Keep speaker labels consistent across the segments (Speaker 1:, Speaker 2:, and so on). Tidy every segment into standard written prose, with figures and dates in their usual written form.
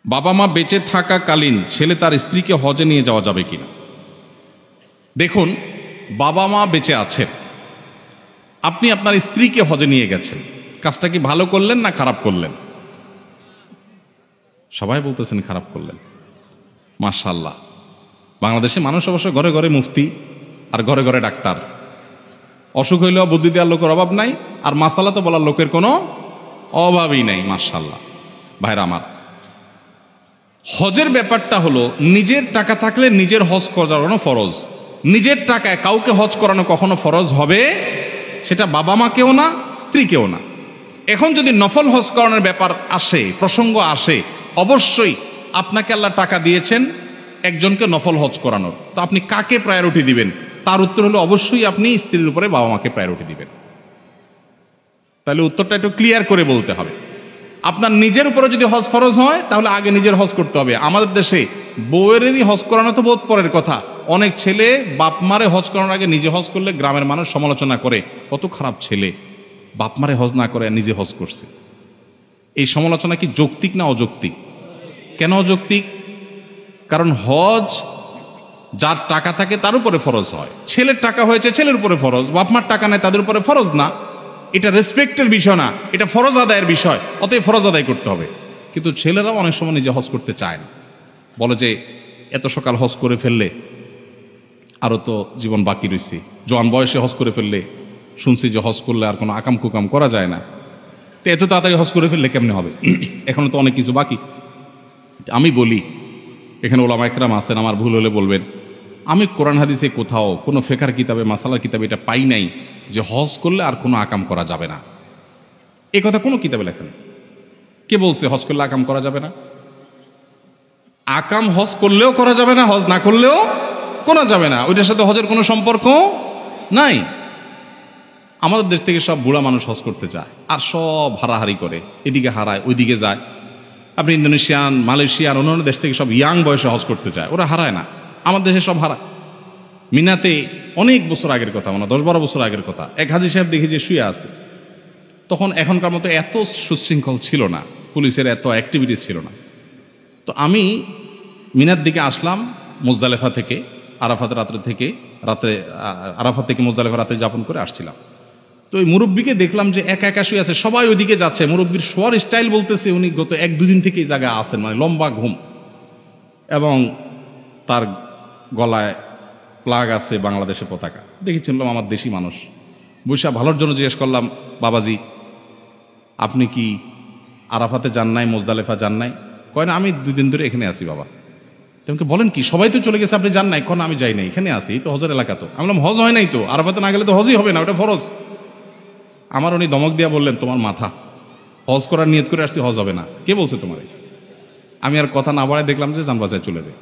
Speaker 1: বাবা মা বেঁচে থাকাকালীন ছেলে তার স্ত্রীকে হজে নিয়ে যাওয়া যাবে কিনা। দেখুন, বাবা মা বেঁচে আছেন, আপনি আপনার স্ত্রীকে হজে নিয়ে গেছেন, কাজটা কি ভালো করলেন না খারাপ করলেন? সবাই বলতেছেন খারাপ করলেন। মাশাআল্লাহ, বাংলাদেশে মানুষ অবশ্য ঘরে ঘরে মুফতি আর ঘরে ঘরে ডাক্তার। অসুখ হইলেও বুদ্ধি দেওয়ার লোকের অভাব নাই, আর মাসালা তো বলার লোকের কোনো অভাবই নাই। মাশাআল্লাহ। ভাইরা আমার, হজের ব্যাপারটা হলো নিজের টাকা থাকলে নিজের হজ করানো ফরজ। নিজের টাকায় কাউকে হজ করানো কখনো ফরজ হবে, সেটা বাবা মাকেও না, স্ত্রীকেও না। এখন যদি নফল হজ করানোর ব্যাপার আসে, প্রসঙ্গ আসে, অবশ্যই আপনাকে আল্লাহ টাকা দিয়েছেন একজনকে নফল হজ করানোর, তো আপনি কাকে প্রায়োরিটি দিবেন? তার উত্তর হলো অবশ্যই আপনি স্ত্রীর উপরে বাবা মাকে প্রায়োরিটি দিবেন। তাহলে উত্তরটা একটু ক্লিয়ার করে বলতে হবে। আপনার নিজের উপরে যদি হজ ফরজ হয় তাহলে আগে নিজের হজ করতে হবে। আমাদের দেশে বউয়েরই হজ করানো তো বহুত পরের কথা। অনেক ছেলে বাপ মারে হজ করানোর আগে নিজে হজ করলে গ্রামের মানুষ সমালোচনা করে, কত খারাপ ছেলে, বাপ মারে হজ না করে নিজে হজ করছে। এই সমালোচনা কি যৌক্তিক না অযৌক্তিক? কেন অযৌক্তিক? কারণ হজ যার টাকা থাকে তার উপরে ফরজ হয়। ছেলের টাকা হয়েছে ছেলের উপরে ফরজ, বাপ মার টাকা নেয় তাদের উপরে ফরজ না। এটা রেসপেক্টের বিষয় না, এটা ফরজ আদায়ের বিষয়, অতএব ফরজ আদায় করতে হবে। কিন্তু ছেলেরাও অনেক সময় নিজে হজ করতে চায় না, বলে যে এত সকাল হজ করে ফেললে আরও তো জীবন বাকি রয়েছে, জোয়ান বয়সে হজ করে ফেললে শুনছি যে হজ করলে আর কোনো আকাম কুকাম করা যায় না, তো এত তাড়াতাড়ি হজ করে ফেললে কেমনে হবে, এখনো তো অনেক কিছু বাকি। আমি বলি, এখানে ওলামা একরাম আছেন, আমার ভুল হলে বলবেন, আমি কোরআন হাদিসে কোথাও কোনো ফেকার কিতাবে, মাসালার কিতাবে এটা পাই নাই যে হজ করলে আর কোনো আকাম করা যাবে না। এ কথা কোনো কিতাবে লেখা নেই। কে বলছে হজ করলে আকাম করা যাবে না? আকাম হজ করলেও করা যাবে না, হজ না করলেও করা যাবে না, ওইটার সাথে হজের কোনো সম্পর্ক নাই। আমাদের দেশ থেকে সব বুড়া মানুষ হজ করতে যায় আর সব হারাহারি করে, এদিকে হারায় ওইদিকে যায়। আপনি ইন্দোনেশিয়ান, মালয়েশিয়ার, অন্যান্য দেশ থেকে সব ইয়াং বয়সে হজ করতে যায়, ওরা হারায় না। আমাদের দেশে সব হারায়। মিনাতে অনেক বছর আগের কথা, মানে 10-12 বছর আগের কথা, এক হাজি সাহেব দেখি যে শুয়ে আছে। তখন এখনকার মতো এত সুশৃঙ্খল ছিল না, পুলিশের এত অ্যাক্টিভিটিস ছিল না। তো আমি মিনার দিকে আসলাম মুজদালেফা থেকে, আরাফাত রাত্রে আরাফাত থেকে মুজদালেফা রাতে যাপন করে আসছিলাম। তো ওই মুরব্বীকে দেখলাম যে একা একা শুয়ে আছে, সবাই ওইদিকে যাচ্ছে। মুরব্বীর শোয়ার স্টাইল বলতেছে উনি গত 1-2 দিন থেকে এই জায়গায় আছেন, মানে লম্বা ঘুম, এবং তার গলায় প্লাগ আছে বাংলাদেশের পতাকা। দেখি চিনলাম আমার দেশি মানুষ। বৈশা ভালোর জন্য জিজ্ঞেস করলাম, বাবাজি আপনি কি আরাফাতে যান নাই, মুজদালেফা যান নাই? কয় না, আমি 2 দিন ধরে এখানে আছি বাবা। তোমাকে বলেন কি, সবাই তো চলে গেছে, আপনি যান নাই? কোন আমি যাই নাই, এখানে আছি, এই তো হজের এলাকা। তো আমি বললাম হজ হয় নাই তো, আরাফাতে না গেলে তো হজই হবে না, ওটা ফরজ। আমার উনি ধমক দিয়া বললেন, তোমার মাথা, হজ করার নিয়ত করে আসছি, হজ হবে না। কে বলছে তোমার? আমি আর কথা না বাড়ায় দেখলাম যে যান বাজায় চলে যায়।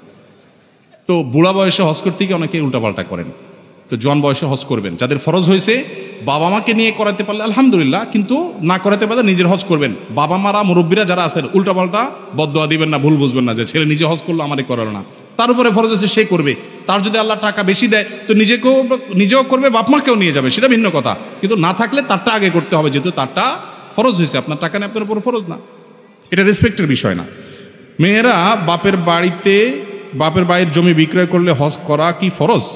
Speaker 1: তো বুড়া বয়সে হজ করতে গিয়ে অনেকে উল্টাপাল্টা করেন। তো জোয়ান বয়সে হজ করবেন, যাদের ফরজ হয়েছে বাবা মাকে নিয়ে করাতে পারলে আলহামদুলিল্লাহ, কিন্তু না করাতে পারলে নিজের হজ করবেন। বাবা মারা, মুরব্বীরা যারা আছেন, উল্টাপাল্টা বদদোয়া দিবেন না, ভুল বুঝবেন না যে ছেলে নিজে হজ করলো আমারে করালো না। তার উপরে ফরজ হয়েছে, সে করবে। তার যদি আল্লাহ টাকা বেশি দেয় তো নিজেও করবে, বাপ মাকেও নিয়ে যাবে, সেটা ভিন্ন কথা। কিন্তু না থাকলে তারটা আগে করতে হবে, যেহেতু তারটা ফরজ হয়েছে। আপনার টাকা নিয়ে আপনার উপর ফরজ না, এটা রেসপেক্টের বিষয় না। মেয়েরা বাপের বাড়ির জমি বিক্রয় করলে হজ করা কি ফরজ?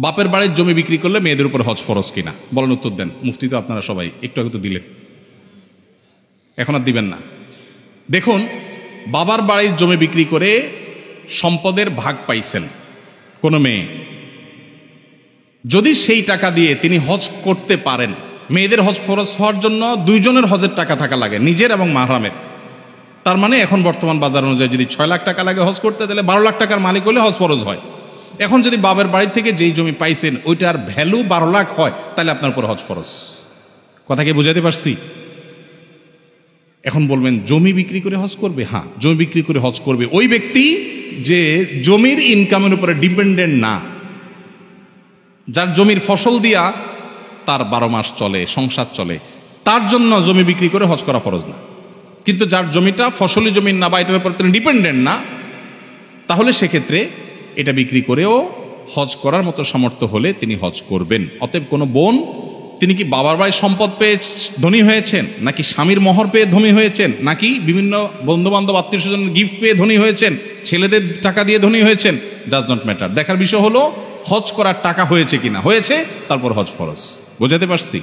Speaker 1: বাপের বাড়ির জমি বিক্রি করলে মেয়েদের উপর হজ ফরজ কিনা বলেন, উত্তর দেন। মুফতি তো আপনারা সবাই, একটু আগে তো দিলেন, এখন আর দিবেন না। দেখুন, বাবার বাড়ির জমি বিক্রি করে সম্পদের ভাগ পাইছেন কোন মেয়ে, যদি সেই টাকা দিয়ে তিনি হজ করতে পারেন, মেয়েদের হজ ফরজ হওয়ার জন্য 2 জনের হজের টাকা থাকা লাগে, নিজের এবং মাহরামের। তার মানে এখন বর্তমান বাজার অনুযায়ী যদি 6 লাখ টাকা লাগে হজ করতে, তাহলে 12 লাখ টাকার মালিক হলে হজ ফরজ হয়। এখন যদি বাবার বাড়ি থেকে যেই জমি পাইছেন ওইটার ভ্যালু 12 লাখ হয়, তাহলে আপনার উপর হজ ফরজ। কথা কি বুঝাতে পারছি? এখন বলবেন জমি বিক্রি করে হজ করবে? হ্যাঁ, জমি বিক্রি করে হজ করবে ওই ব্যক্তি যে জমির ইনকামের উপরে ডিপেন্ডেন্ট না, যার জমির ফসল দিয়া তার 12 মাস চলে, সংসার চলে, তার জন্য জমি বিক্রি করে হজ করা ফরজ না। কিন্তু যার জমিটা ফসলি জমি না, বা এটার উপর তিনি ডিপেন্ডেন্ট না, তাহলে সেক্ষেত্রে এটা বিক্রি করেও হজ করার মতো সামর্থ্য হলে তিনি হজ করবেন। অতএব কোনো বোন তিনি কি বাবার বাড়ির সম্পদ পেয়ে ধনী হয়েছেন, নাকি স্বামীর মোহর পেয়ে ধনী হয়েছেন, নাকি বিভিন্ন বন্ধু বান্ধব আত্মীয় স্বজনের গিফট পেয়ে ধনী হয়েছেন, ছেলেদের টাকা দিয়ে ধনী হয়েছেন, ডাজ নট ম্যাটার। দেখার বিষয় হলো হজ করার টাকা হয়েছে কিনা, হয়েছে তারপর হজ ফরজ। বোঝাতে পারছি?